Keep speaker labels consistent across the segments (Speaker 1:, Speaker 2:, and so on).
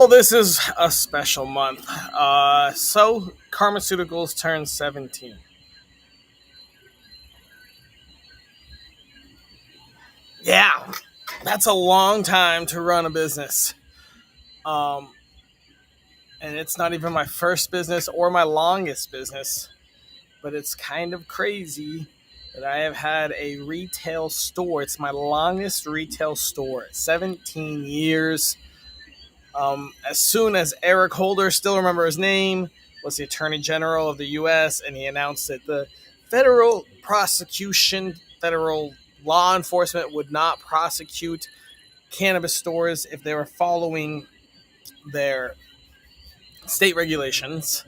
Speaker 1: Well, this is a special month. So Karmaceuticals turns 17. Yeah, that's a long time to run a business. Um, and it's not even my first business or my longest business, but it's kind of crazy that I have had a retail store. It's my longest retail store, 17 years. As soon as Eric Holder, still remember his name, was the Attorney General of the U.S., and he announced that the federal prosecution, federal law enforcement would not prosecute cannabis stores if they were following their state regulations.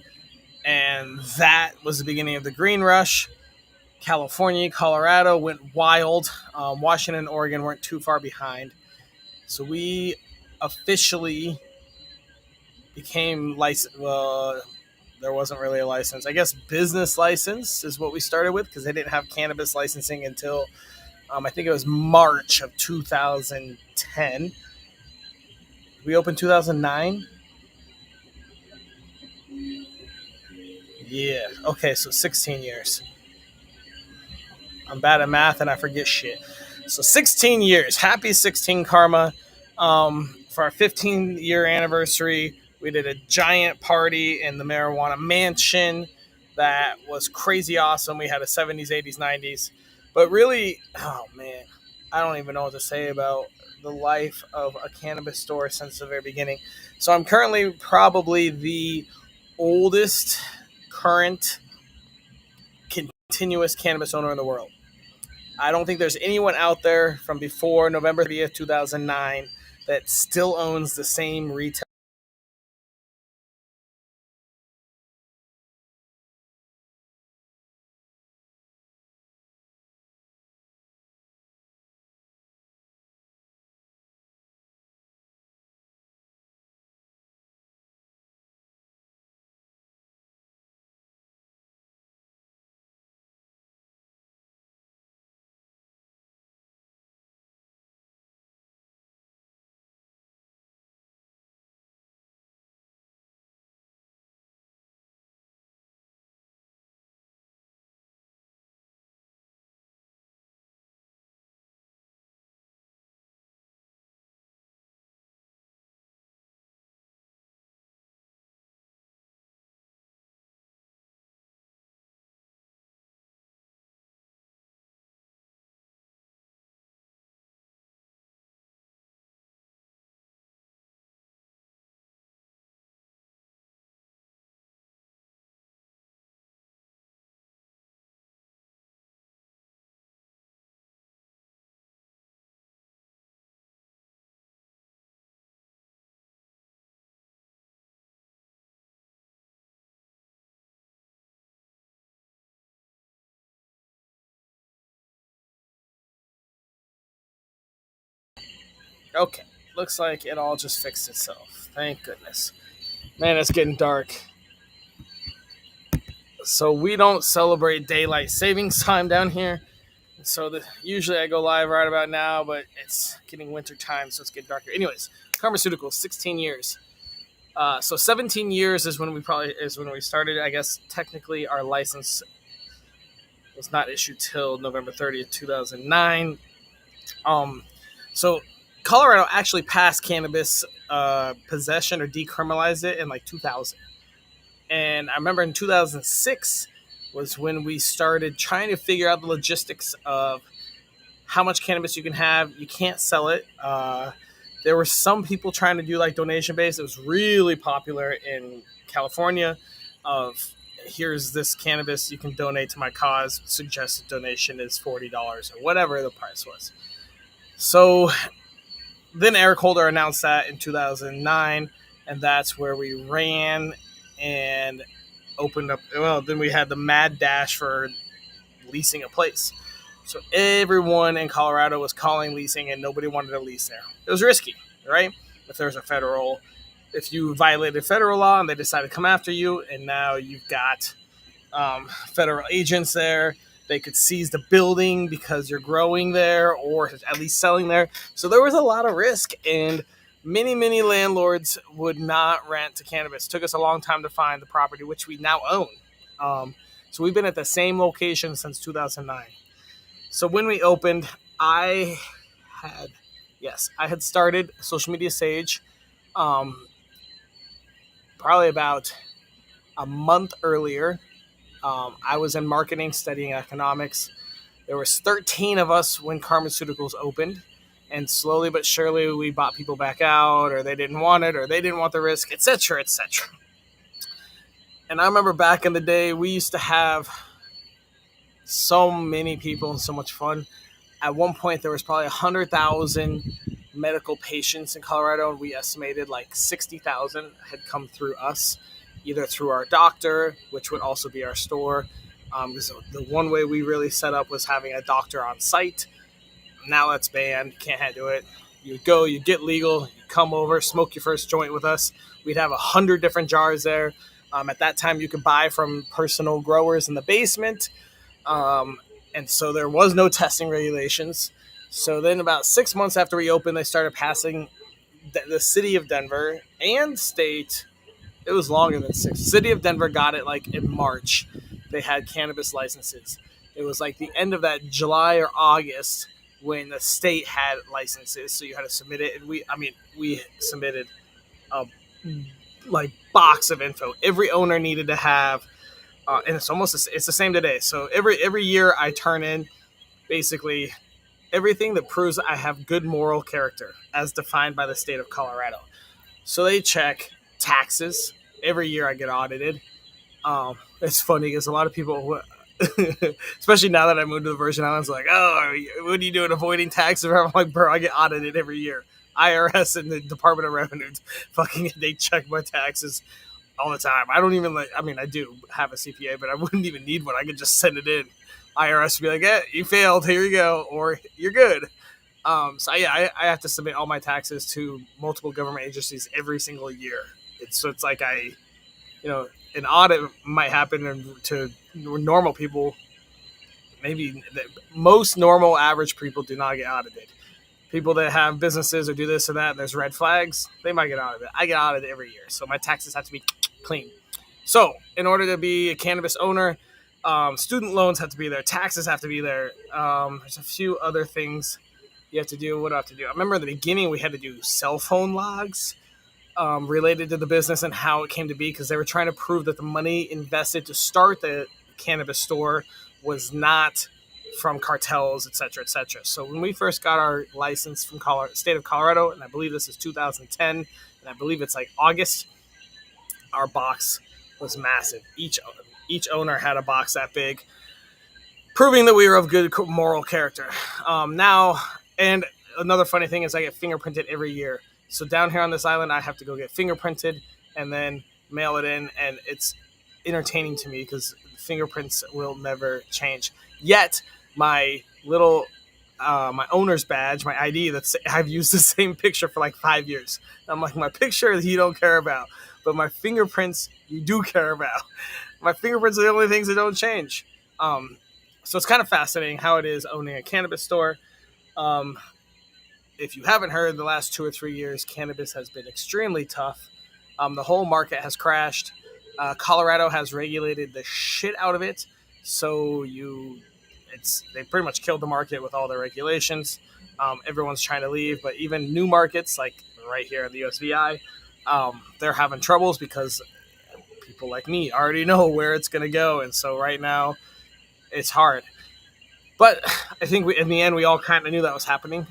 Speaker 1: And that was the beginning of the green rush. California, Colorado went wild. Washington and Oregon weren't too far behind. So we officially became licensed. There wasn't really a license. I guess business license is what we started with because they didn't have cannabis licensing until I think it was March of 2010. We opened 2009. Yeah. Okay, so 16 years. I'm bad at math and I forget shit. So 16 years. Happy 16 Karma. For our 15-year anniversary, we did a giant party in the marijuana mansion that was crazy awesome. We had a 70s, 80s, 90s. But really, oh man, I don't even know what to say about the life of a cannabis store since the very beginning. So I'm currently probably the oldest current continuous cannabis owner in the world. I don't think there's anyone out there from before November 30th, 2009 that still owns the same retail. Okay, looks like it all just fixed itself. Thank goodness. Man, it's getting dark. So we don't celebrate daylight savings time down here. So usually I go live right about now, but it's getting winter time, so it's getting darker. Anyways, Karmaceuticals, 16 years. So 17 years is when we started. I guess technically our license was not issued till November 30th, 2009. Um, so Colorado actually passed cannabis possession or decriminalized it in like 2000. And I remember in 2006 was when we started trying to figure out the logistics of how much cannabis you can have. You can't sell it. There were some people trying to do like donation based. It was really popular in California. Of here's this cannabis you can donate to my cause. Suggested donation is $40 or whatever the price was. So then Eric Holder announced that in 2009, and that's where we ran and opened up. Well, then we had the mad dash for leasing a place. So everyone in Colorado was calling leasing, and nobody wanted to lease there. It was risky, right? If you violated federal law and they decided to come after you, and now you've got federal agents there. They could seize the building because you're growing there or at least selling there. So there was a lot of risk. And Many landlords would not rent to cannabis. It took us a long time to find the property, which we now own. Um, so we've been at the same location since 2009. So when we opened, I had, yes, I had started Social Media Sage um, probably about a month earlier. I was in marketing studying economics. There was 13 of us when Karmaceuticals opened, and slowly but surely we bought people back out, or they didn't want it, or they didn't want the risk, etc., etc. And I remember back in the day, we used to have so many people and so much fun. At one point, there was probably 100,000 medical patients in Colorado, and we estimated like 60,000 had come through us, either through our doctor, which would also be our store. So the one way we really set up was having a doctor on site. Now that's banned. Can't do it. You go, you get legal, you come over, smoke your first joint with us. We'd have 100 different jars there. At that time, you could buy from personal growers in the basement. Um, and so there was no testing regulations. So then about 6 months after we opened, they started passing the city of Denver and state. It was longer than six. City of Denver got it like in March. They had cannabis licenses. It was like the end of that July or August when the state had licenses. So you had to submit it. And we submitted a like box of info. Every owner needed to have, and it's the same today. So every year I turn in basically everything that proves I have good moral character as defined by the state of Colorado. So they check taxes. Every year I get audited. It's funny because a lot of people, especially now that I moved to the Virgin Islands, are like, oh, what are you doing avoiding taxes? I'm like, bro, I get audited every year. IRS and the Department of Revenue, they check my taxes all the time. I don't even I do have a CPA, but I wouldn't even need one. I could just send it in. IRS would be like, you failed. Here you go. Or you're good. So yeah, I have to submit all my taxes to multiple government agencies every single year. It's like an audit might happen to normal people. Maybe most normal average people do not get audited. People that have businesses or do this or that, and there's red flags, they might get audited. I get audited every year, so my taxes have to be clean. So in order to be a cannabis owner, student loans have to be there, taxes have to be there. There's a few other things you have to do. What do I have to do? I remember in the beginning we had to do cell phone logs related to the business and how it came to be, because they were trying to prove that the money invested to start the cannabis store was not from cartels, et cetera, et cetera. So when we first got our license from state of Colorado, and I believe this is 2010, and I believe it's like August, our box was massive. Each owner had a box that big, proving that we were of good moral character. Now, and another funny thing is I get fingerprinted every year. So down here on this island, I have to go get fingerprinted and then mail it in, and it's entertaining to me because fingerprints will never change. Yet my little my owner's badge, my ID, I've used the same picture for like 5 years. I'm like, my picture you don't care about, but my fingerprints you do care about. My fingerprints are the only things that don't change. So it's kind of fascinating how it is owning a cannabis store. If you haven't heard, the last 2 or 3 years, cannabis has been extremely tough. The whole market has crashed. Colorado has regulated the shit out of it. So they pretty much killed the market with all their regulations. Everyone's trying to leave, but even new markets like right here in the USVI, they're having troubles because people like me already know where it's going to go. And so right now it's hard. But I think in the end, we all kind of knew that was happening.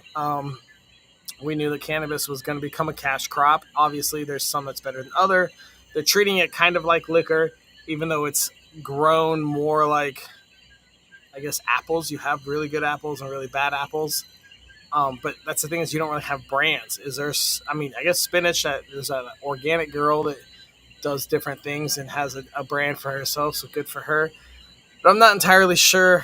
Speaker 1: We knew that cannabis was going to become a cash crop. Obviously, there's some that's better than other. They're treating it kind of like liquor, even though it's grown more like, I guess, apples. You have really good apples and really bad apples. But that's the thing is you don't really have brands. I guess spinach, there's an organic girl that does different things and has a brand for herself, so good for her. But I'm not entirely sure.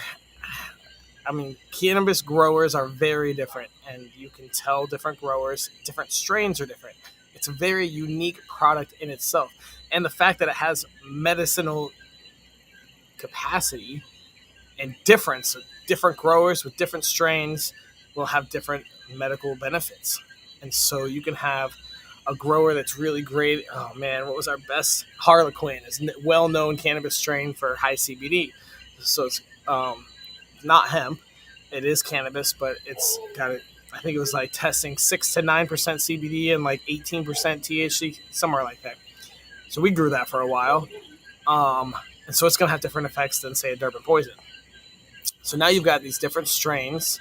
Speaker 1: Cannabis growers are very different, and you can tell different growers, different strains are different. It's a very unique product in itself. And the fact that it has medicinal capacity and different growers with different strains will have different medical benefits. And so you can have a grower that's really great. Oh man, what was our best? Harlequin is well-known cannabis strain for high CBD. So it's not hemp. It is cannabis, but it's got it. I think it was like testing 6 to 9% CBD and like 18% THC, somewhere like that. So we grew that for a while, and so it's going to have different effects than say a Durban poison. So now you've got these different strains,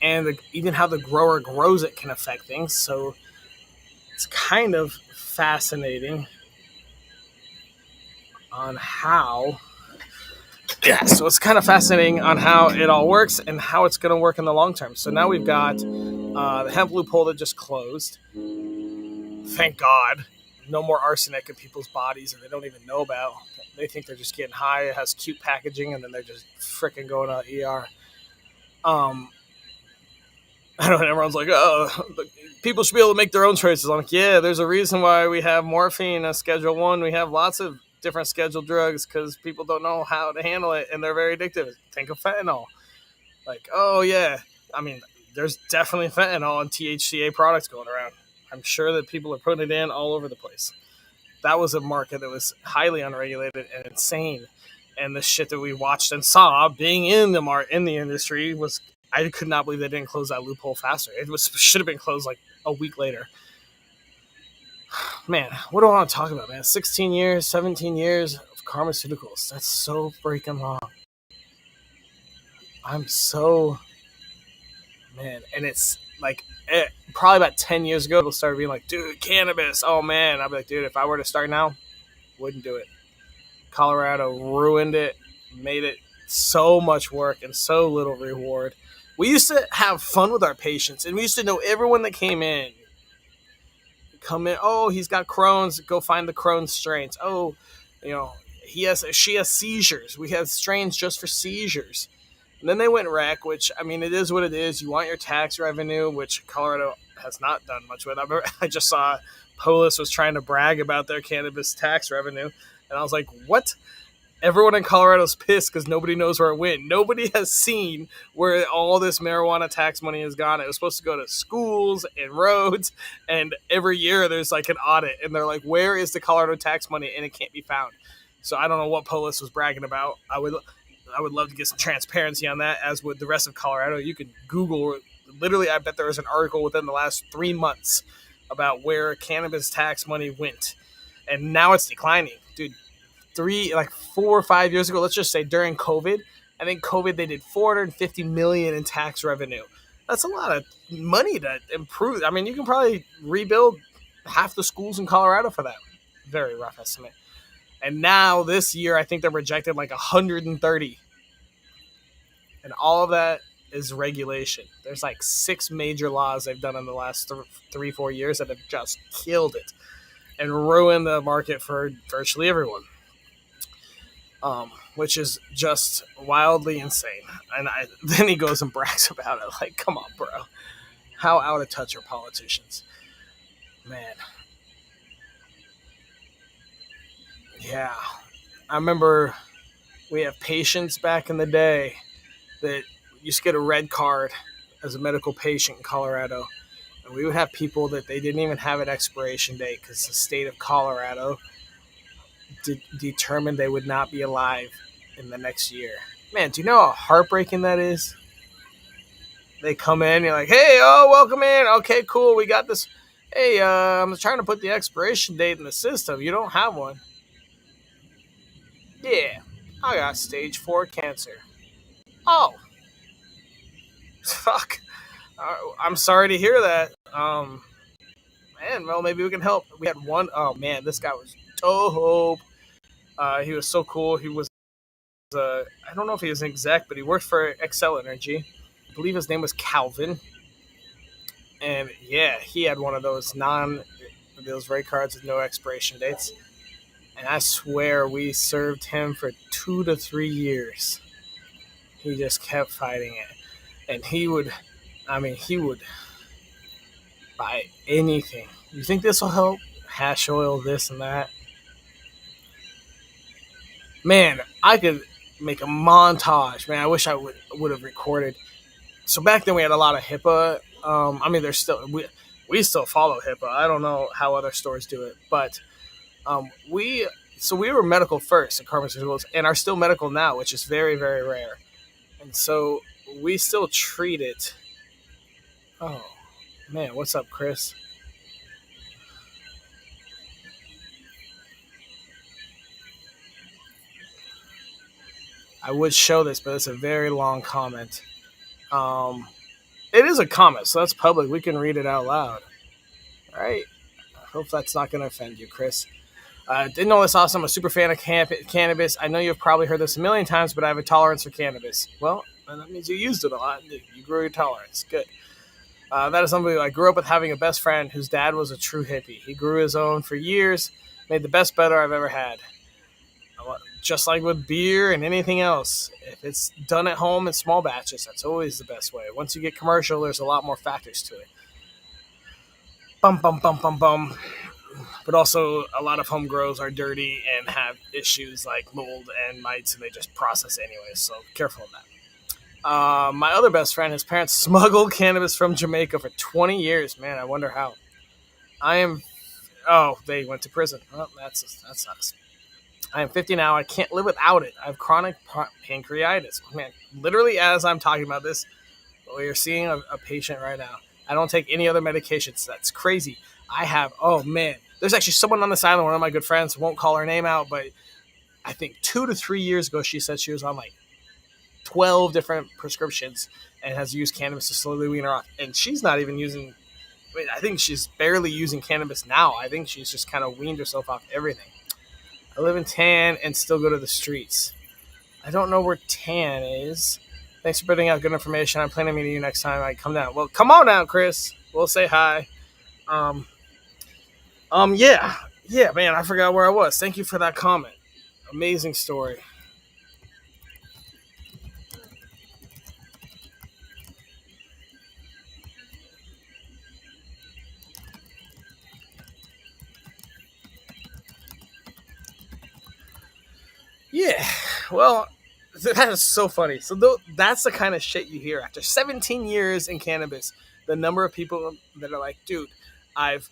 Speaker 1: and even how the grower grows it can affect things. So it's kind of fascinating on how. Yeah, so it's kind of fascinating on how it all works and how it's going to work in the long term. So now we've got the hemp loophole that just closed. Thank God. No more arsenic in people's bodies that they don't even know about. They think they're just getting high. It has cute packaging, and then they're just freaking going to ER. I don't know. Everyone's like, oh, people should be able to make their own choices. I'm like, yeah, there's a reason why we have morphine as Schedule 1. We have lots of different scheduled drugs because people don't know how to handle it, and they're very addictive. Think of fentanyl. Like, oh, yeah. I mean, there's definitely fentanyl and THCA products going around. I'm sure that people are putting it in all over the place. That was a market that was highly unregulated and insane. And the shit that we watched and saw being in the industry was, I could not believe they didn't close that loophole faster. Should have been closed like a week later. Man, what do I want to talk about, man? 16 years, 17 years of Karmaceuticals. That's so freaking long. I'm so, man, and it's like probably about 10 years ago, people started being like, dude, cannabis. Oh man, I'd be like, dude, if I were to start now, wouldn't do it. Colorado ruined it, made it so much work and so little reward. We used to have fun with our patients, and we used to know everyone that came in. Come in, oh, he's got Crohn's, go find the Crohn's strains. Oh, she has seizures. We had strains just for seizures. And then they went rec, which, I mean, it is what it is. You want your tax revenue, which Colorado has not done much with. I just saw Polis was trying to brag about their cannabis tax revenue. And I was like, what? Everyone in Colorado's pissed because nobody knows where it went. Nobody has seen where all this marijuana tax money has gone. It was supposed to go to schools and roads, and every year there's like an audit, and they're like, where is the Colorado tax money? And it can't be found. So I don't know what Polis was bragging about. I would love to get some transparency on that, as would the rest of Colorado. You can Google, literally, I bet there was an article within the last 3 months about where cannabis tax money went. And now it's declining. Dude, 4 or 5 years ago, let's just say during COVID, I think COVID, they did $450 million in tax revenue. That's a lot of money to improve. I mean, you can probably rebuild half the schools in Colorado for that. Very rough estimate. And now this year, I think they're projected like 130. And all of that is regulation. There's like 6 major laws they've done in the last 3-4 years that have just killed it and ruined the market for virtually everyone. Which is just wildly insane. And then he goes and brags about it. Like, come on, bro. How out of touch are politicians? Man. Yeah. I remember we have patients back in the day that used to get a red card as a medical patient in Colorado. And we would have people that they didn't even have an expiration date because the state of Colorado determined they would not be alive in the next year. Man, do you know how heartbreaking that is? They come in, you're like, hey, welcome in. Okay, cool, we got this. Hey, I'm trying to put the expiration date in the system. You don't have one. Yeah, I got stage 4 cancer. Oh. Fuck. I'm sorry to hear that. Man, well, maybe we can help. We had one. Oh, man, this guy was dope. He was so cool. He was, I don't know if he was an exec, but he worked for Excel Energy. I believe his name was Calvin. And yeah, he had one of those rate cards with no expiration dates. And I swear we served him for 2 to 3 years. He just kept fighting it. And he would buy anything. You think this will help? Hash oil, this and that. Man, I could make a montage. Man, I wish I would have recorded. So back then we had a lot of HIPAA. There's still we still follow HIPAA. I don't know how other stores do it, but we so we were medical first at Karmaceuticals and are still medical now, which is very very rare. And so we still treat it. Oh man, what's up, Chris? I would show this, but it's a very long comment. Um, it is a comment, so that's public. We can read it out loud. All right. I hope that's not going to offend you, Chris. Didn't know this awesome. I'm a super fan of cannabis. I know you've probably heard this a million times, but I have a tolerance for cannabis. Well, that means you used it a lot. You grew your tolerance. Good. That is somebody I grew up with having a best friend whose dad was a true hippie. He grew his own for years, made the best better I've ever had. Just like with beer and anything else, if it's done at home in small batches, that's always the best way. Once you get commercial, there's a lot more factors to it. Bum, bum, bum, bum, bum. But also, a lot of home grows are dirty and have issues like mold and mites, and they just process it anyway, so careful of that. My other best friend, his parents smuggled cannabis from Jamaica for 20 years. Man, I wonder how. I am. Oh, they went to prison. Well, that sucks. I am 50 now. I can't live without it. I have chronic pancreatitis. Man, literally, as I'm talking about this, we are seeing a patient right now. I don't take any other medications. That's crazy. I have, oh man, there's actually someone on this island, one of my good friends, won't call her name out, but I think 2 to 3 years ago, she said she was on like 12 different prescriptions and has used cannabis to slowly wean her off. And she's not even using, I mean, I think she's barely using cannabis now. I think she's just kind of weaned herself off everything. I live in Tan and still go to the streets. I don't know where Tan is. Thanks for putting out good information. I'm planning on meeting you next time I come down. Well, come on down, Chris. We'll say hi. Um, yeah, man. I forgot where I was. Thank you for that comment. Amazing story. Yeah, well, that is so funny. So that's the kind of shit you hear after 17 years in cannabis. The number of people that are like, dude, I've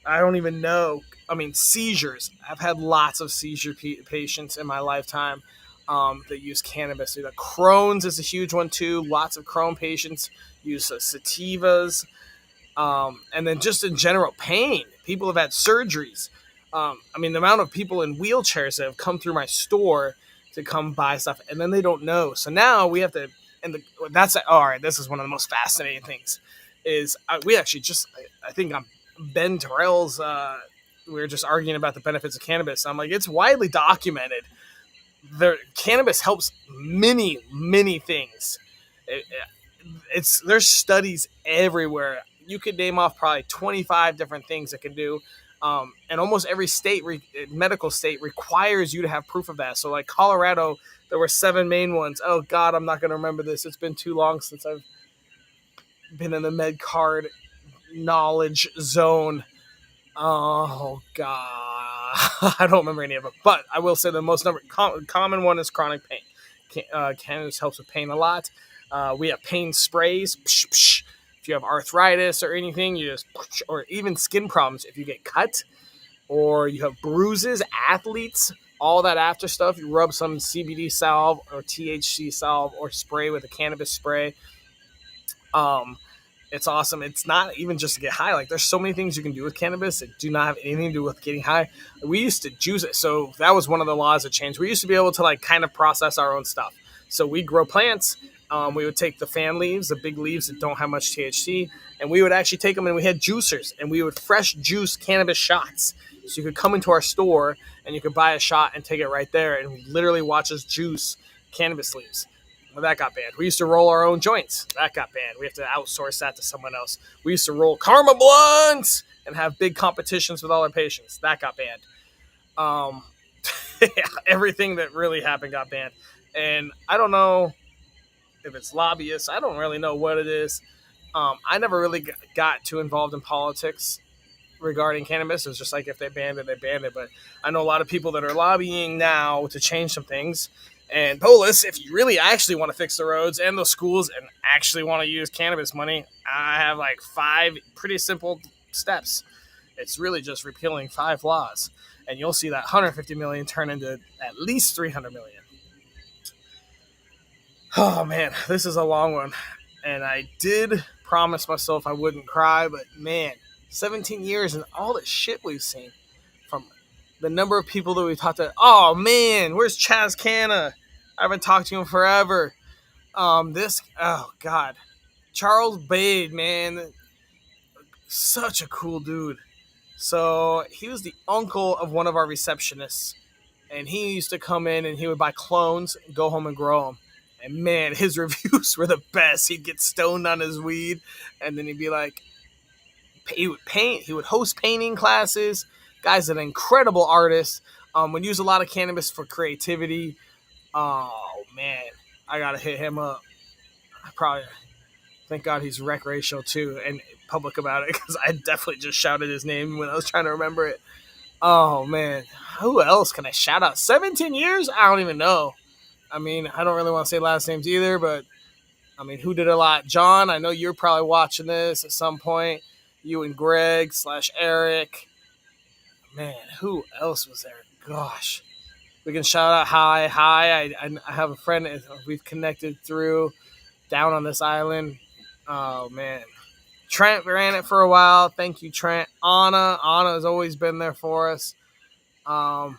Speaker 1: I don't even know. I mean, seizures. I've had lots of seizure patients in my lifetime that use cannabis. The Crohn's is a huge one too. Lots of Crohn patients use sativas. And then just in general, pain. People have had surgeries. I mean, the amount of people in wheelchairs that have come through my store to come buy stuff, and then they don't know. So now we have to, and that's all right. This is one of the most fascinating things. Is we actually just, I think I'm Ben Terrell's. We were just arguing about the benefits of cannabis. I'm like, it's widely documented. Cannabis helps many things. There's studies everywhere. You could name off probably 25 different things it can do. And almost every state, medical state, requires you to have proof of that. So, like Colorado, there were 7 main ones. Oh God, I'm not going to remember this. It's been too long since I've been in the med card knowledge zone. Oh God, I don't remember any of them. But I will say the most common one is chronic pain. Cannabis helps with pain a lot. We have pain sprays. Psh, psh. If you have arthritis or anything, you just, or even skin problems, if you get cut or you have bruises, athletes, all that after stuff, you rub some CBD salve or THC salve or spray with a cannabis spray. Um, it's awesome. It's not even just to get high. Like, there's so many things you can do with cannabis that do not have anything to do with getting high. We used to juice it. So that was one of the laws that changed. We used to be able to like kind of process our own stuff. So we grow plants. We would take the fan leaves, the big leaves that don't have much THC, and we would actually take them and we had juicers and we would fresh juice cannabis shots. So you could come into our store and you could buy a shot and take it right there and literally watch us juice cannabis leaves. Well, that got banned. We used to roll our own joints. That got banned. We have to outsource that to someone else. We used to roll Karma blunts and have big competitions with all our patients. That got banned. Um, everything that really happened got banned. And I don't know if it's lobbyists. I don't really know what it is. I never really got too involved in politics regarding cannabis. It was just like if they banned it, they banned it. But I know a lot of people that are lobbying now to change some things. And Polis, if you really actually want to fix the roads and the schools and actually want to use cannabis money, I have like 5 pretty simple steps. It's really just repealing 5 laws, and you'll see that 150 million turn into at least 300 million. Oh man, this is a long one, and I did promise myself I wouldn't cry, but man, 17 years and all the shit we've seen from the number of people that we've talked to. Oh man, where's Chaz Canna? I haven't talked to him forever. Oh god, Charles Bade, man, such a cool dude. So he was the uncle of one of our receptionists, and he used to come in and he would buy clones, and go home and grow them. And man, his reviews were the best. He'd get stoned on his weed, and then he'd be like, he would paint. He would host painting classes. Guy's an incredible artist. Would use a lot of cannabis for creativity. Oh man, I gotta hit him up. I probably thank God he's recreational too and public about it, because I definitely just shouted his name when I was trying to remember it. Oh man, who else can I shout out? 17 years? I don't even know. I mean, I don't really want to say last names either, but I mean, who did a lot? John, I know you're probably watching this at some point. You and Greg / Eric. Man, who else was there? Gosh, we can shout out Hi. I have a friend that we've connected through down on this island. Oh man, Trent ran it for a while. Thank you, Trent. Anna has always been there for us. Um,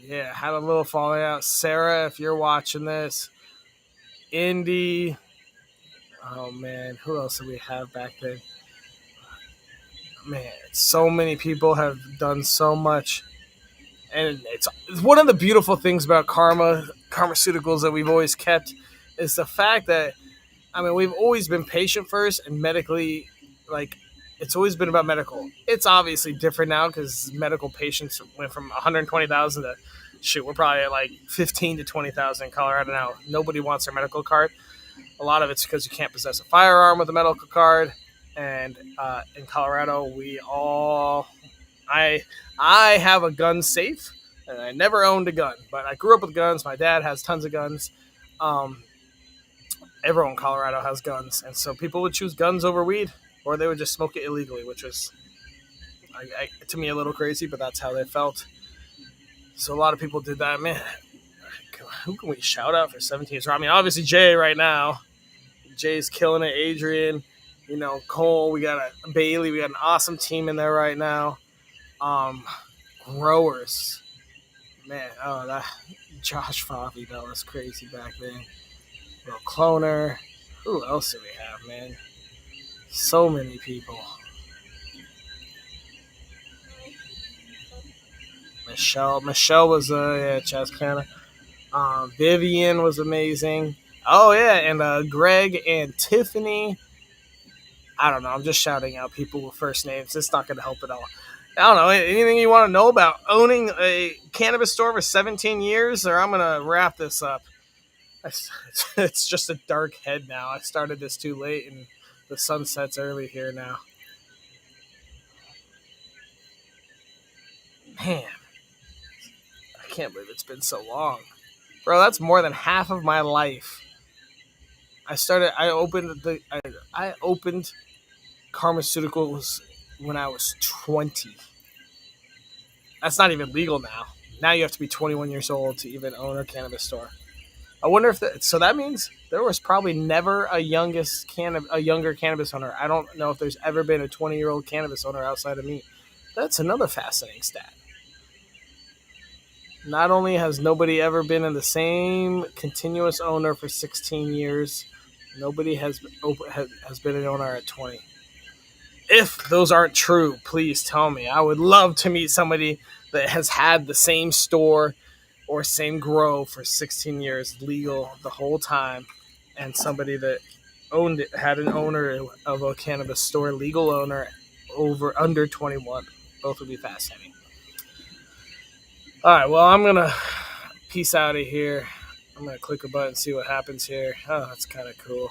Speaker 1: yeah, had a little falling out. Sarah, if you're watching this, Indy. Oh man, who else did we have back then? Man, so many people have done so much, and it's one of the beautiful things about Karmaceuticals that we've always kept is the fact that I mean we've always been patient first and medically like it's always been about medical. It's obviously different now because medical patients went from 120,000 to shoot. We're probably at like 15 to 20,000 in Colorado now. Nobody wants their medical card. A lot of it's because you can't possess a firearm with a medical card. And in Colorado, I have a gun safe, and I never owned a gun, but I grew up with guns. My dad has tons of guns. Everyone in Colorado has guns, and so people would choose guns over weed, or they would just smoke it illegally, which was, to me, a little crazy, but that's how they felt. So a lot of people did that. Man, who can we shout out for 17 years? I mean, obviously Jay right now. Jay's killing it. Adrian, Cole. We got a Bailey. We got an awesome team in there right now. Growers, man. Oh, that Josh Favi, that was crazy back then. Cloner. Who else do we have, man? So many people. Michelle was Chaz Canna. Vivian was amazing. Oh yeah, and Greg and Tiffany. I don't know. I'm just shouting out people with first names. It's not going to help at all. I don't know. Anything you want to know about owning a cannabis store for 17 years, or I'm going to wrap this up. It's just a dark head now. I started this too late, and the sun sets early here now. Man, I can't believe it's been so long. Bro, that's more than half of my life. I opened Karmaceuticals when I was 20. That's not even legal now. Now you have to be 21 years old to even own a cannabis store. I wonder if so that means there was probably never a younger cannabis owner. I don't know if there's ever been a 20-year-old cannabis owner outside of me. That's another fascinating stat. Not only has nobody ever been in the same continuous owner for 16 years, nobody has been an owner at 20. If those aren't true, please tell me. I would love to meet somebody that has had the same store or same grow for 16 years, legal the whole time, and somebody that owned it, had an owner of a cannabis store, legal owner, under 21. Both would be fascinating. All right, well, I'm going to peace out of here. I'm going to click a button and see what happens here. Oh, that's kind of cool.